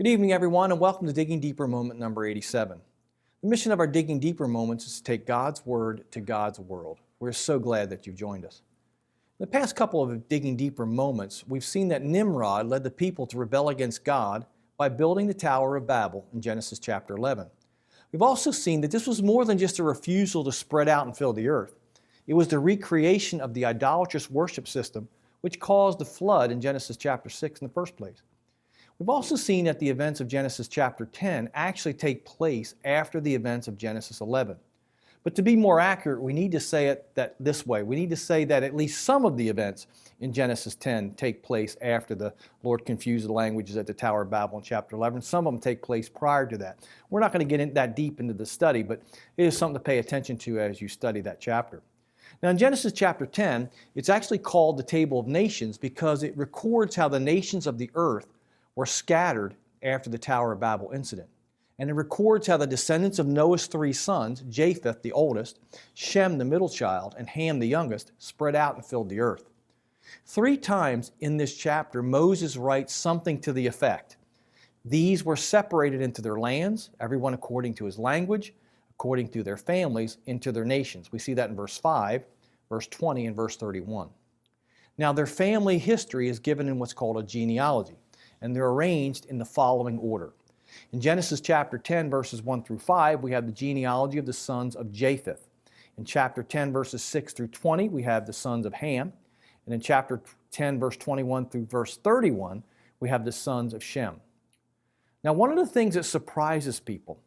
Good evening, everyone, and welcome to Digging Deeper moment number 87. The mission of our Digging Deeper moments is to take God's Word to God's world. We're so glad that you've joined us. In the past couple of Digging Deeper moments, we've seen that Nimrod led the people to rebel against God by building the Tower of Babel in Genesis chapter 11. We've also seen that this was more than just a refusal to spread out and fill the earth. It was the recreation of the idolatrous worship system which caused the flood in Genesis chapter 6 in the first place. We've also seen that the events of Genesis chapter 10 actually take place after the events of Genesis 11. But to be more accurate, we need to say it this way. We need to say that at least some of the events in Genesis 10 take place after the Lord confused the languages at the Tower of Babel in chapter 11. Some of them take place prior to that. We're not going to get that deep into the study, but it is something to pay attention to as you study that chapter. Now in Genesis chapter 10, it's actually called the Table of Nations because it records how the nations of the earth were scattered after the Tower of Babel incident. And it records how the descendants of Noah's three sons, Japheth the oldest, Shem the middle child, and Ham the youngest, spread out and filled the earth. 3 times in this chapter, Moses writes something to the effect: these were separated into their lands, everyone according to his language, according to their families, into their nations. We see that in verse 5, verse 20, and verse 31. Now their family history is given in what's called a genealogy, and they're arranged in the following order. In Genesis chapter 10, verses 1 through 5, we have the genealogy of the sons of Japheth. In chapter 10, verses 6 through 20, we have the sons of Ham. And in chapter 10, verse 21 through verse 31, we have the sons of Shem. Now, one of the things that surprises people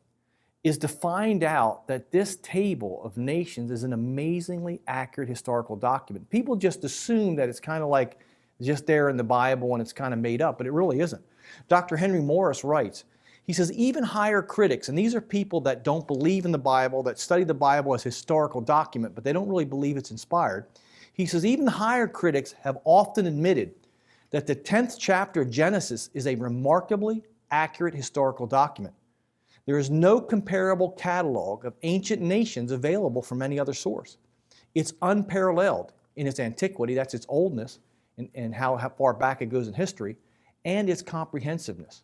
is to find out that this table of nations is an amazingly accurate historical document. People just assume that it's kind of like just there in the Bible and it's kind of made up, but it really isn't. Dr. Henry Morris writes, he says, even higher critics, and these are people that don't believe in the Bible, that study the Bible as a historical document, but they don't really believe it's inspired. He says, even higher critics have often admitted that the 10th chapter of Genesis is a remarkably accurate historical document. There is no comparable catalog of ancient nations available from any other source. It's unparalleled in its antiquity, that's its oldness, and how far back it goes in history, and its comprehensiveness.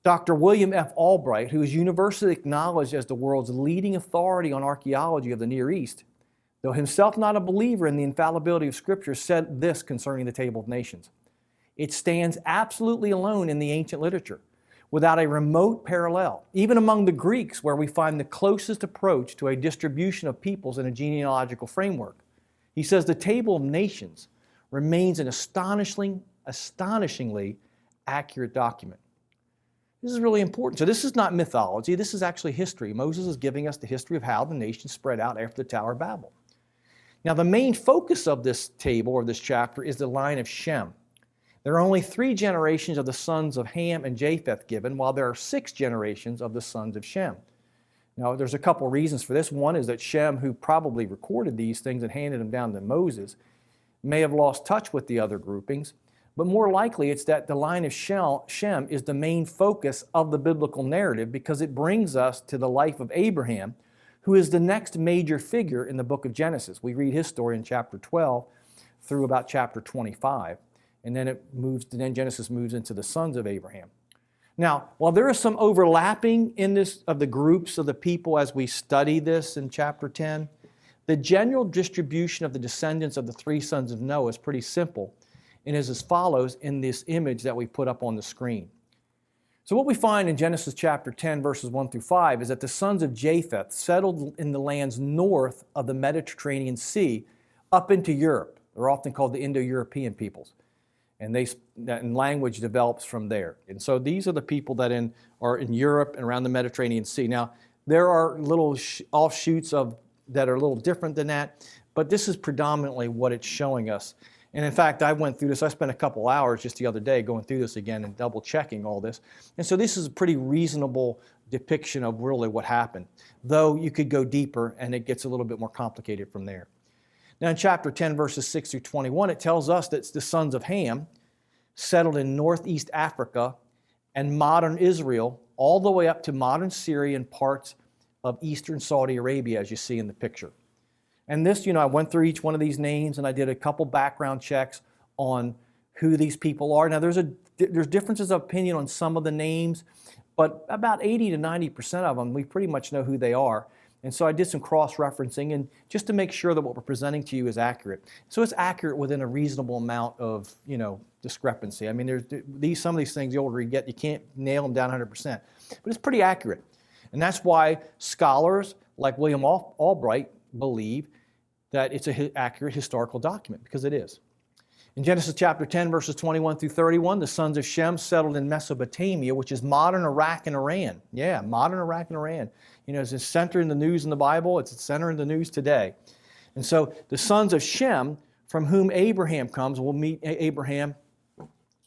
Dr. William F. Albright, who is universally acknowledged as the world's leading authority on archaeology of the Near East, though himself not a believer in the infallibility of Scripture, said this concerning the Table of Nations: it stands absolutely alone in the ancient literature, without a remote parallel, even among the Greeks, where we find the closest approach to a distribution of peoples in a genealogical framework. He says the Table of Nations remains an astonishingly accurate document. This is really important. So this is not mythology, this is actually history. Moses is giving us the history of how the nation spread out after the Tower of Babel. Now the main focus of this table, or this chapter, is the line of Shem. There are only 3 generations of the sons of Ham and Japheth given, while there are 6 generations of the sons of Shem. Now there's a couple reasons for this. One is that Shem, who probably recorded these things and handed them down to Moses, may have lost touch with the other groupings, but more likely it's that the line of Shem is the main focus of the biblical narrative because it brings us to the life of Abraham, who is the next major figure in the book of Genesis. We read his story in chapter 12 through about chapter 25, and then Genesis moves into the sons of Abraham. Now, while there is some overlapping in this of the groups of the people as we study this in chapter 10, the general distribution of the descendants of the 3 sons of Noah is pretty simple and is as follows in this image that we put up on the screen. So what we find in Genesis chapter 10, verses 1 through 5, is that the sons of Japheth settled in the lands north of the Mediterranean Sea up into Europe. They're often called the Indo-European peoples. And language develops from there. And so these are the people that are in Europe and around the Mediterranean Sea. Now, there are little offshoots that are a little different than that, but this is predominantly what it's showing us. And in fact, I went through this. I spent a couple hours just the other day going through this again and double checking all this. And so this is a pretty reasonable depiction of really what happened, though you could go deeper and it gets a little bit more complicated from there. Now in chapter 10, verses 6 through 21, it tells us that the sons of Ham settled in northeast Africa and modern Israel, all the way up to modern Syria and parts of eastern Saudi Arabia, as you see in the picture. And this, I went through each one of these names and I did a couple background checks on who these people are. Now there's a there's differences of opinion on some of the names, but about 80 to 90% of them, we pretty much know who they are. And so I did some cross-referencing, and just to make sure that what we're presenting to you is accurate. So it's accurate within a reasonable amount of, discrepancy. I mean, some of these things, the older you get, you can't nail them down 100%. But it's pretty accurate. And that's why scholars like William Albright believe that it's an accurate historical document, because it is. In Genesis chapter 10, verses 21 through 31, the sons of Shem settled in Mesopotamia, which is modern Iraq and Iran. Yeah, modern Iraq and Iran. It's the center in the news in the Bible. It's the center in the news today. And so the sons of Shem, from whom Abraham comes, we'll meet Abraham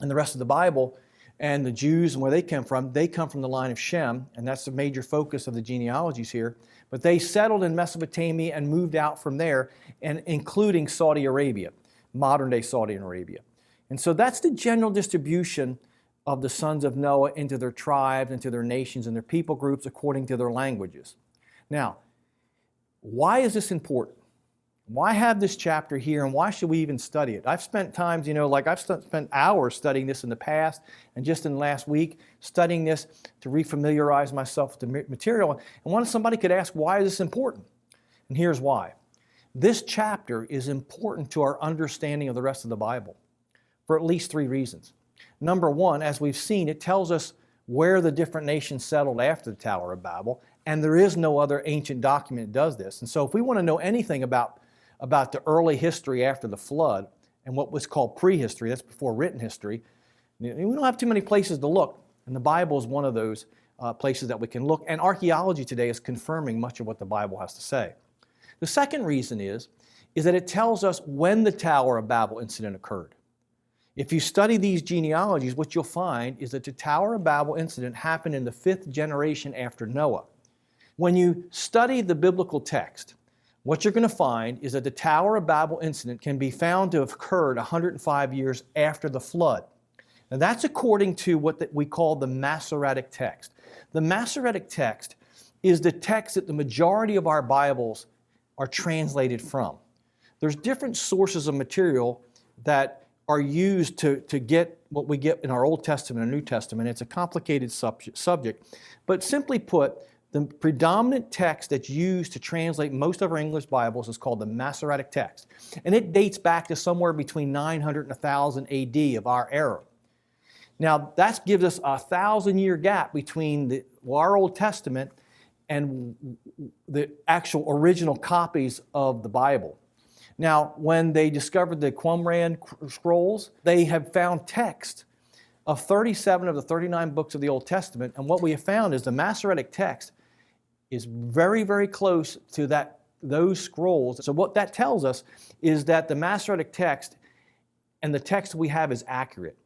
and the rest of the Bible, and the Jews and where they come from the line of Shem, and that's the major focus of the genealogies here. But they settled in Mesopotamia and moved out from there, and including Saudi Arabia, modern-day Saudi Arabia. And so that's the general distribution of the sons of Noah into their tribes, into their nations, and their people groups according to their languages. Now, why is this important? Why have this chapter here, and why should we even study it? I've spent times, I've spent hours studying this in the past, and just in the last week, studying this to refamiliarize myself with the material. And somebody could ask, why is this important? And here's why. This chapter is important to our understanding of the rest of the Bible for at least 3 reasons. Number one, as we've seen, it tells us where the different nations settled after the Tower of Babel, and there is no other ancient document that does this. And so if we want to know anything about the early history after the flood and what was called prehistory, that's before written history, we don't have too many places to look, and the Bible is one of those places that we can look, and archaeology today is confirming much of what the Bible has to say. The second reason is that it tells us when the Tower of Babel incident occurred. If you study these genealogies, what you'll find is that the Tower of Babel incident happened in the 5th generation after Noah. When you study the biblical text, what you're going to find is that the Tower of Babel incident can be found to have occurred 105 years after the flood. Now that's according to what we call the Masoretic text. The Masoretic text is the text that the majority of our Bibles are translated from. There's different sources of material that are used to get what we get in our Old Testament and New Testament. It's a complicated subject, but simply put, the predominant text that's used to translate most of our English Bibles is called the Masoretic text, and it dates back to somewhere between 900 and 1000 AD of our era. Now, that gives us a 1,000-year gap between our Old Testament and the actual original copies of the Bible. Now, when they discovered the Qumran scrolls, they have found text of 37 of the 39 books of the Old Testament, and what we have found is the Masoretic text is very, very close to those scrolls. So what that tells us is that the Masoretic text and the text we have is accurate.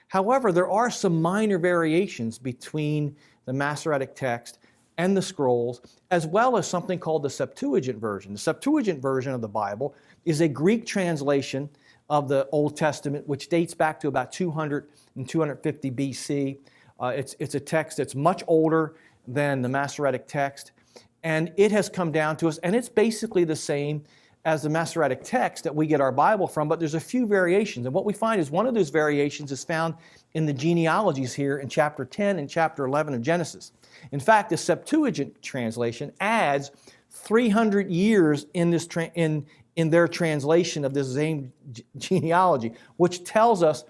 However, there are some minor variations between the Masoretic text and the scrolls, as well as something called the Septuagint version. The Septuagint version of the Bible is a Greek translation of the Old Testament, which dates back to about 200 and 250 BC. It's a text that's much older than the Masoretic text, and it has come down to us, and it's basically the same as the Masoretic text that we get our Bible from, but there's a few variations. And what we find is one of those variations is found in the genealogies here in chapter 10 and chapter 11 of Genesis. In fact, the Septuagint translation adds 300 years in their translation of this same genealogy, which tells us,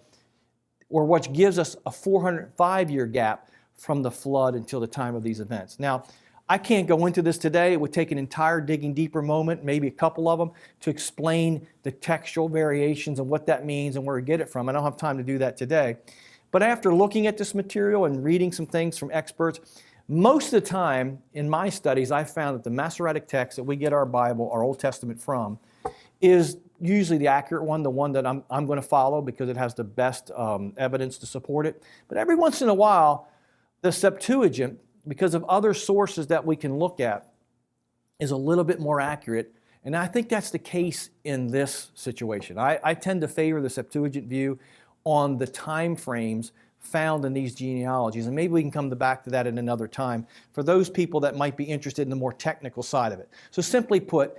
or which gives us a 405-year gap from the flood until the time of these events. Now, I can't go into this today. It would take an entire digging deeper moment, maybe a couple of them, to explain the textual variations and what that means and where we get it from. I don't have time to do that today. But after looking at this material and reading some things from experts, most of the time in my studies, I found that the Masoretic text that we get our Bible, our Old Testament from, is usually the accurate one, the one that I'm going to follow because it has the best evidence to support it. But every once in a while, the Septuagint, because of other sources that we can look at, is a little bit more accurate. And I think that's the case in this situation. I tend to favor the Septuagint view on the time frames found in these genealogies. And maybe we can come back to that at another time for those people that might be interested in the more technical side of it. So simply put,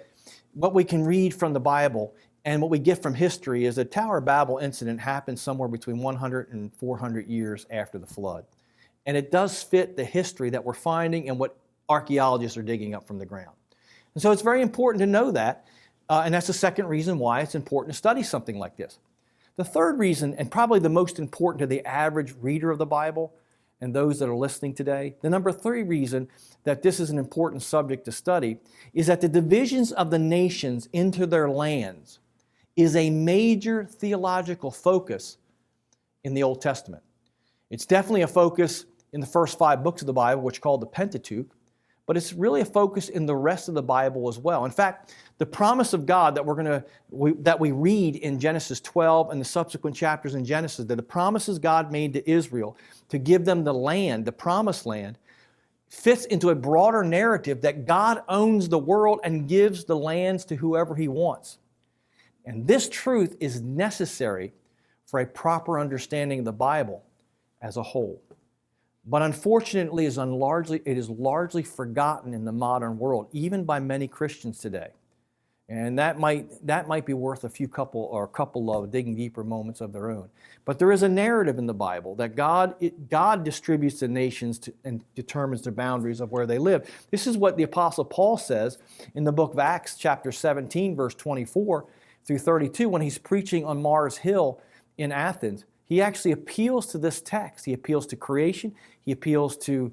what we can read from the Bible And what we get from history is the Tower of Babel incident happened somewhere between 100 and 400 years after the flood. And it does fit the history that we're finding and what archaeologists are digging up from the ground. And so it's very important to know that, and that's the second reason why it's important to study something like this. The third reason, and probably the most important to the average reader of the Bible and those that are listening today, the number 3 reason that this is an important subject to study is that the divisions of the nations into their lands is a major theological focus in the Old Testament. It's definitely a focus in the first 5 books of the Bible, which are called the Pentateuch, but it's really a focus in the rest of the Bible as well. In fact, the promise of God that we read in Genesis 12 and the subsequent chapters in Genesis, that the promises God made to Israel to give them the land, the promised land, fits into a broader narrative that God owns the world and gives the lands to whoever He wants. And this truth is necessary for a proper understanding of the Bible as a whole. But unfortunately, it is largely forgotten in the modern world, even by many Christians today. And that might be worth a couple of digging deeper moments of their own. But there is a narrative in the Bible that God distributes the nations and determines the boundaries of where they live. This is what the Apostle Paul says in the book of Acts, chapter 17, verse 24 through 32, when he's preaching on Mars Hill in Athens. He actually appeals to this text. He appeals to creation. He appeals to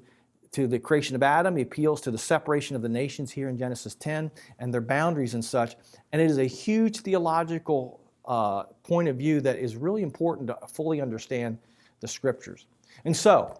the creation of Adam. He appeals to the separation of the nations here in Genesis 10 and their boundaries and such. And it is a huge theological point of view that is really important to fully understand the Scriptures. And so,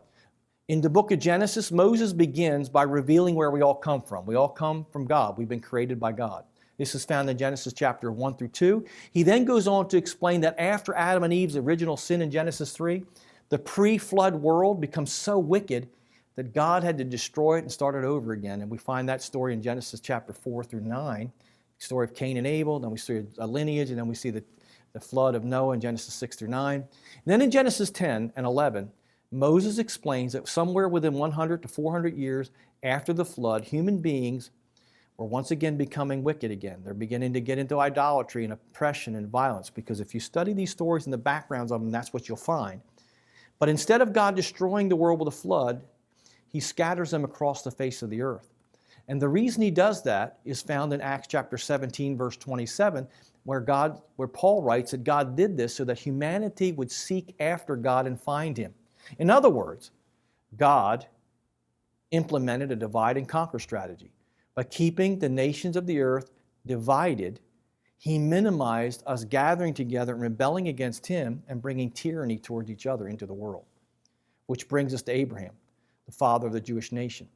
in the book of Genesis, Moses begins by revealing where we all come from. We all come from God. We've been created by God. This is found in Genesis chapter 1 through 2. He then goes on to explain that after Adam and Eve's original sin in Genesis 3, the pre-flood world becomes so wicked that God had to destroy it and start it over again. And we find that story in Genesis chapter 4 through 9, the story of Cain and Abel. Then we see a lineage, and then we see the flood of Noah in Genesis 6 through 9. And then in Genesis 10 and 11, Moses explains that somewhere within 100 to 400 years after the flood, human beings were once again becoming wicked again. They're beginning to get into idolatry and oppression and violence, because if you study these stories and the backgrounds of them, that's what you'll find. But instead of God destroying the world with a flood, He scatters them across the face of the earth. And the reason He does that is found in Acts chapter 17, verse 27, where Paul writes that God did this so that humanity would seek after God and find Him. In other words, God implemented a divide and conquer strategy. By keeping the nations of the earth divided, He minimized us gathering together and rebelling against Him and bringing tyranny towards each other into the world. Which brings us to Abraham, the father of the Jewish nation.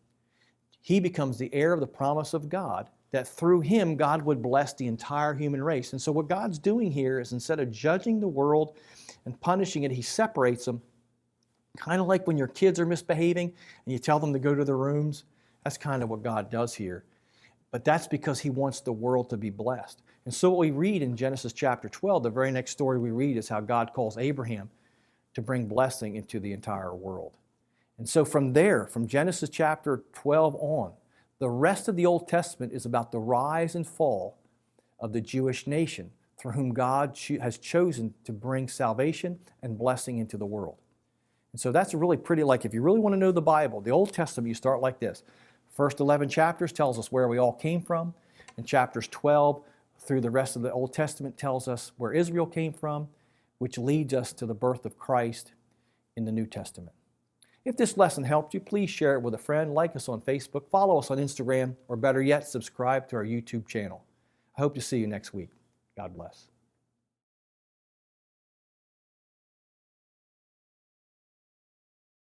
He becomes the heir of the promise of God, that through him God would bless the entire human race. And so what God's doing here is, instead of judging the world and punishing it, He separates them, kind of like when your kids are misbehaving and you tell them to go to their rooms. That's kind of what God does here. But that's because He wants the world to be blessed. And so what we read in Genesis chapter 12, the very next story we read is how God calls Abraham to bring blessing into the entire world. And so from there, from Genesis chapter 12 on, the rest of the Old Testament is about the rise and fall of the Jewish nation, through whom God has chosen to bring salvation and blessing into the world. And so that's really pretty, like, if you really want to know the Bible, the Old Testament, you start like this. First 11 chapters tells us where we all came from, and chapters 12 through the rest of the Old Testament tells us where Israel came from, which leads us to the birth of Christ in the New Testament. If this lesson helped you, please share it with a friend, like us on Facebook, follow us on Instagram, or better yet, subscribe to our YouTube channel. I hope to see you next week. God bless.